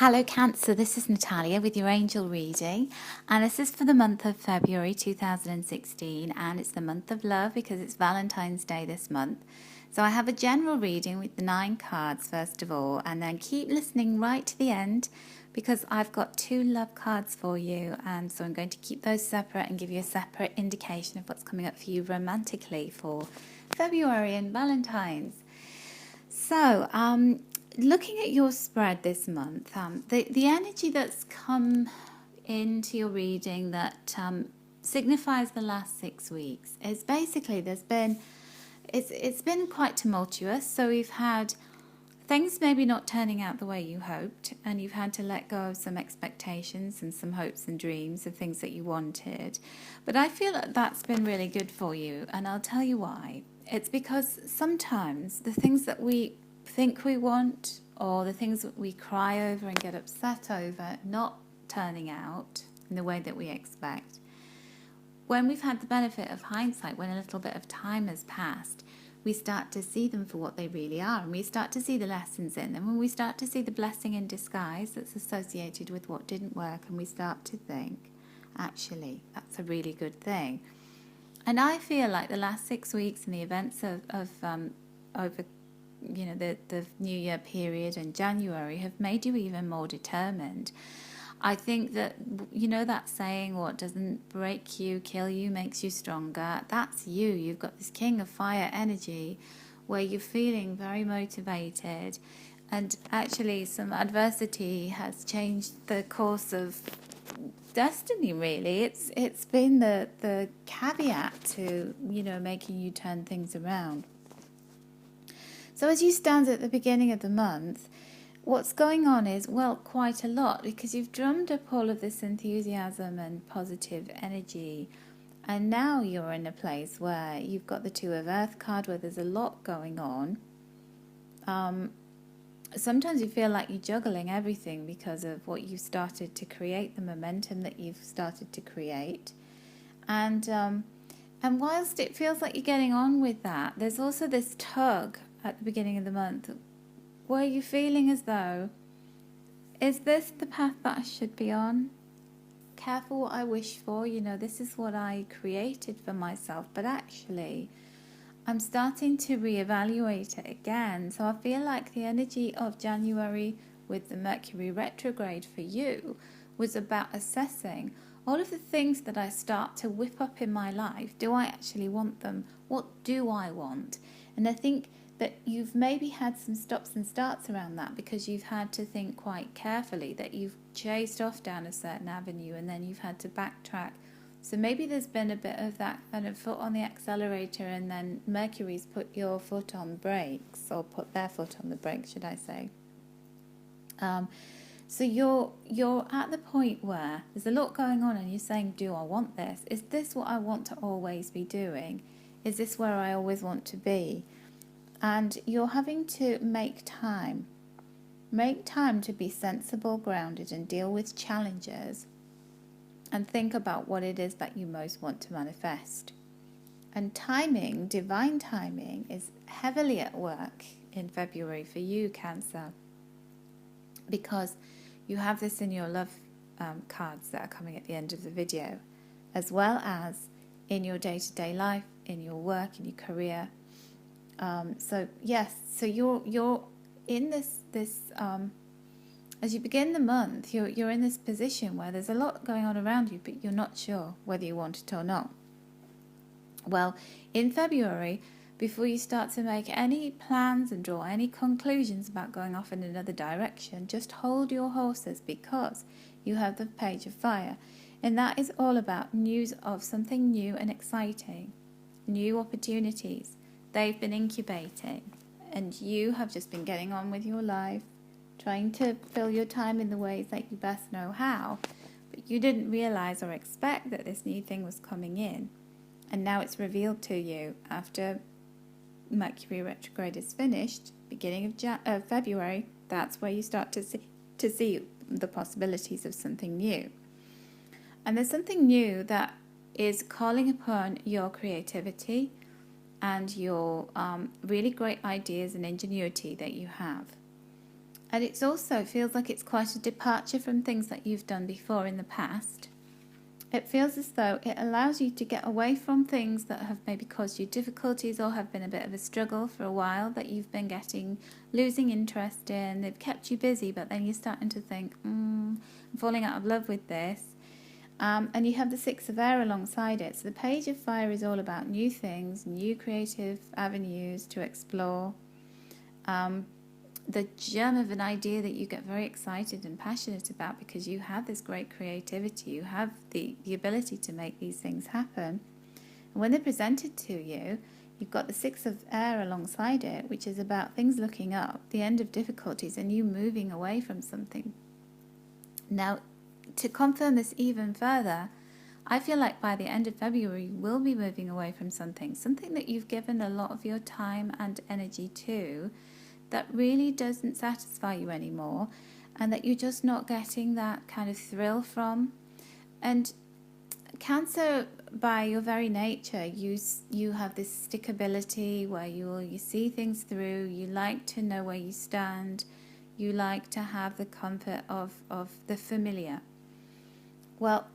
Hello Cancer, this is Natalia with your angel reading, and this is for the month of February 2016, and it's the month of love because it's Valentine's Day this month. So I have a general reading with the 9 cards first of all, and then keep listening right to the end because I've got 2 love cards for you, and so I'm going to keep those separate and give you a separate indication of what's coming up for you romantically for February and Valentine's. So, looking at your spread this month, the energy that's come into your reading that signifies the last 6 weeks is basically it's been quite tumultuous. So we've had things maybe not turning out the way you hoped, and you've had to let go of some expectations and some hopes and dreams of things that you wanted. But I feel that that's been really good for you, and I'll tell you why. It's because sometimes the things that we think we want, or the things that we cry over and get upset over not turning out in the way that we expect, when we've had the benefit of hindsight, when a little bit of time has passed, we start to see them for what they really are, and we start to see the lessons in them, and we start to see the blessing in disguise that's associated with what didn't work, and we start to think, actually, that's a really good thing. And I feel like the last 6 weeks and the events of over the New Year period and January have made you even more determined. I think that, that saying, what doesn't break you, kill you, makes you stronger. That's you. You've got this King of Fire energy where you're feeling very motivated, and actually some adversity has changed the course of destiny, really. It's been the caveat to, making you turn things around. So as you stand at the beginning of the month, what's going on is, quite a lot, because you've drummed up all of this enthusiasm and positive energy, and now you're in a place where you've got the 2 of Earth card where there's a lot going on. Sometimes you feel like you're juggling everything because of what you've started to create, the momentum that you've started to create. And whilst it feels like you're getting on with that, there's also this tug at the beginning of the month where you're feeling as though, is this the path that I should be on? Careful what I wish for, this is what I created for myself, but actually I'm starting to reevaluate it again. So I feel like the energy of January with the Mercury retrograde for you was about assessing all of the things that I start to whip up in my life. Do I actually want them? What do I want? And I think that you've maybe had some stops and starts around that because you've had to think quite carefully, that you've chased off down a certain avenue and then you've had to backtrack. So maybe there's been a bit of that kind of foot on the accelerator, and then Mercury's put your foot on the brakes, or put their foot on the brakes, should I say. So you're at the point where there's a lot going on and you're saying, do I want this? Is this what I want to always be doing? Is this where I always want to be? And you're having to make time. Make time to be sensible, grounded, and deal with challenges, and think about what it is that you most want to manifest. And timing, divine timing, is heavily at work in February for you, Cancer, because you have this in your love cards that are coming at the end of the video, as well as in your day-to-day life, in your work, in your career. So you're in this as you begin the month, you're in this position where there's a lot going on around you, but you're not sure whether you want it or not. Well, in February, before you start to make any plans and draw any conclusions about going off in another direction, just hold your horses, because you have the Page of Fire, and that is all about news of something new and exciting, new opportunities. They've been incubating, and you have just been getting on with your life, trying to fill your time in the ways that you best know how. But you didn't realize or expect that this new thing was coming in, and now it's revealed to you after Mercury retrograde is finished, beginning of February. That's where you start to see the possibilities of something new. And there's something new that is calling upon your creativity and your really great ideas and ingenuity that you have. And it also feels like it's quite a departure from things that you've done before in the past. It feels as though it allows you to get away from things that have maybe caused you difficulties or have been a bit of a struggle for a while, that you've been losing interest in. They've kept you busy, but then you're starting to think, I'm falling out of love with this. And you have the Six of Air alongside it. So the Page of Fire is all about new things, new creative avenues to explore. The gem of an idea that you get very excited and passionate about because you have this great creativity, you have the ability to make these things happen. And when they're presented to you, you've got the Six of Air alongside it, which is about things looking up, the end of difficulties, and you moving away from something. Now, to confirm this even further, I feel like by the end of February, you will be moving away from something that you've given a lot of your time and energy to, that really doesn't satisfy you anymore, and that you're just not getting that kind of thrill from. And Cancer, by your very nature, you have this stickability where you see things through. You like to know where you stand. You like to have the comfort of the familiar. Well,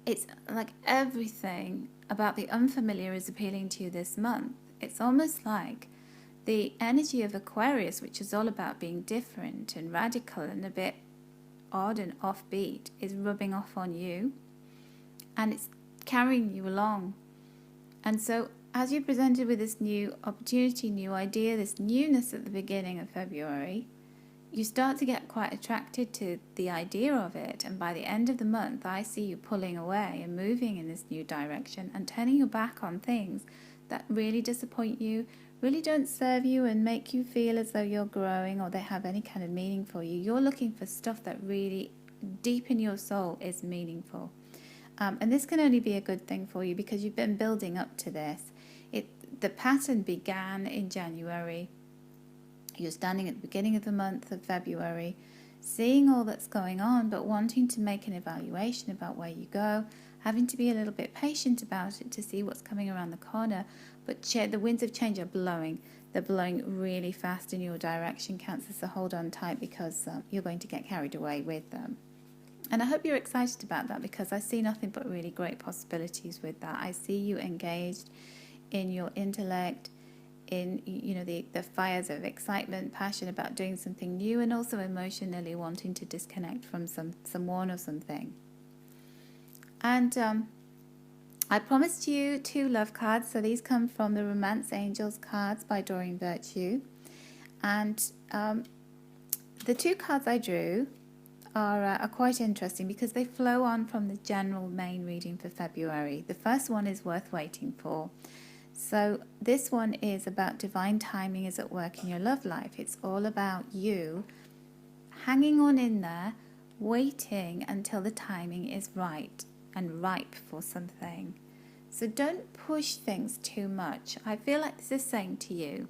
it's like everything about the unfamiliar is appealing to you this month. It's almost like the energy of Aquarius, which is all about being different and radical and a bit odd and offbeat, is rubbing off on you, and it's carrying you along. And so as you're presented with this new opportunity, new idea, this newness at the beginning of February, you start to get quite attracted to the idea of it. And by the end of the month, I see you pulling away and moving in this new direction and turning your back on things that really disappoint you, really don't serve you and make you feel as though you're growing or they have any kind of meaning for you. You're looking for stuff that really deep in your soul is meaningful. And this can only be a good thing for you because you've been building up to this. The pattern began in January. You're standing at the beginning of the month of February, seeing all that's going on, but wanting to make an evaluation about where you go, having to be a little bit patient about it to see what's coming around the corner. But the winds of change are blowing. They're blowing really fast in your direction, Cancer, so hold on tight because you're going to get carried away with them. And I hope you're excited about that because I see nothing but really great possibilities with that. I see you engaged in your intellect, in the fires of excitement, passion about doing something new, and also emotionally wanting to disconnect from someone or something. And I promised you 2 love cards, so these come from the Romance Angels cards by Doreen Virtue. And the 2 cards I drew are quite interesting because they flow on from the general main reading for February. The first one is Worth Waiting For. So this one is about divine timing is at work in your love life. It's all about you hanging on in there, waiting until the timing is right and ripe for something. So don't push things too much. I feel like this is saying to you,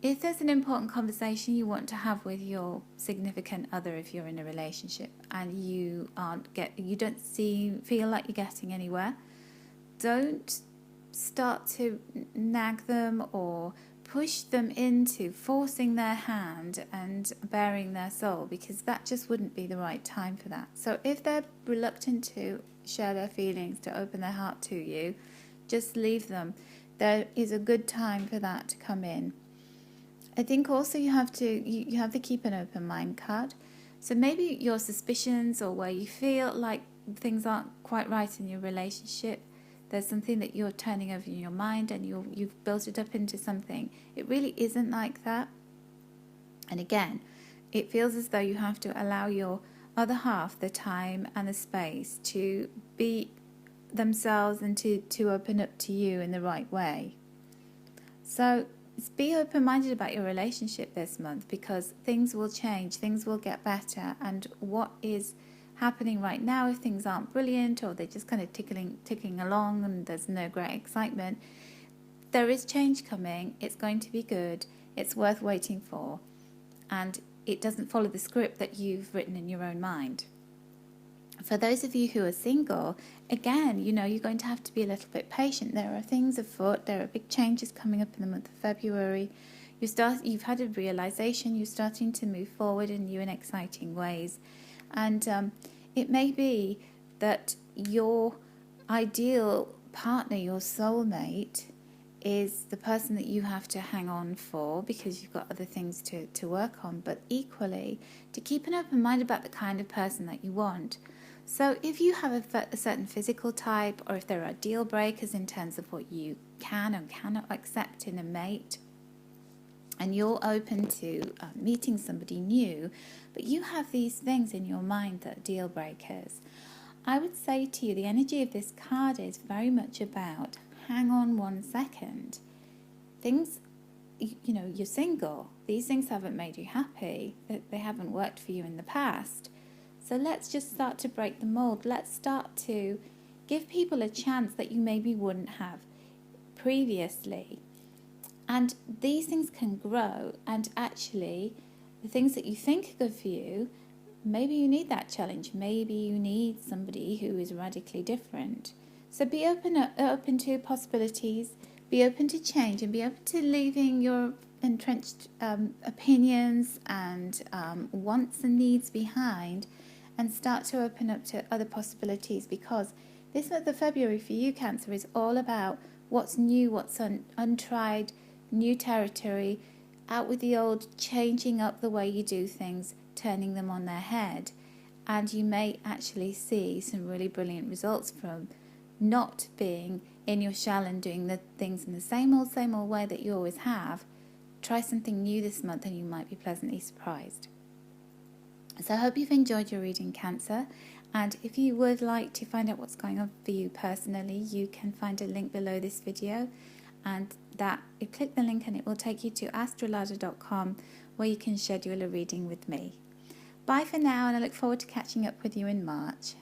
if there's an important conversation you want to have with your significant other, if you're in a relationship and you don't feel like you're getting anywhere, don't start to nag them or push them into forcing their hand and bearing their soul, because that just wouldn't be the right time for that. So if they're reluctant to share their feelings, to open their heart to you, just leave them. There is a good time for that to come in. I think also you have to keep an open mind card. So maybe your suspicions or where you feel like things aren't quite right in your relationship, there's something that you're turning over in your mind and you've built it up into something. It really isn't like that. And again, it feels as though you have to allow your other half the time and the space to be themselves and to open up to you in the right way. So be open-minded about your relationship this month because things will change, things will get better, and what is happening right now, if things aren't brilliant or they're just kind of ticking along and there's no great excitement, there is change coming. It's going to be good. It's worth waiting for, and it doesn't follow the script that you've written in your own mind. For those of you who are single, again, you're going to have to be a little bit patient. There are things afoot. There are big changes coming up in the month of February. you've had a realization, you're starting to move forward in new and exciting ways. And it may be that your ideal partner, your soulmate, is the person that you have to hang on for because you've got other things to work on, but equally to keep an open mind about the kind of person that you want. So if you have a certain physical type, or if there are deal breakers in terms of what you can and cannot accept in a mate, and you're open to meeting somebody new, but you have these things in your mind that are deal breakers, I would say to you, the energy of this card is very much about hang on 1 second. Things, you're single. These things haven't made you happy. They haven't worked for you in the past. So let's just start to break the mold. Let's start to give people a chance that you maybe wouldn't have previously. And these things can grow, and actually the things that you think are good for you, maybe you need that challenge. Maybe you need somebody who is radically different. So be open to possibilities, be open to change, and be open to leaving your entrenched opinions and wants and needs behind, and start to open up to other possibilities, because this month of February for you, Cancer, is all about what's new, what's untried, new territory, out with the old, changing up the way you do things, turning them on their head. And you may actually see some really brilliant results from not being in your shell and doing the things in the same old way that you always have. Try something new this month and you might be pleasantly surprised. So I hope you've enjoyed your reading, Cancer. And if you would like to find out what's going on for you personally, you can find a link below this video, and that you click the link and it will take you to astrolada.com, where you can schedule a reading with me. Bye for now, and I look forward to catching up with you in March.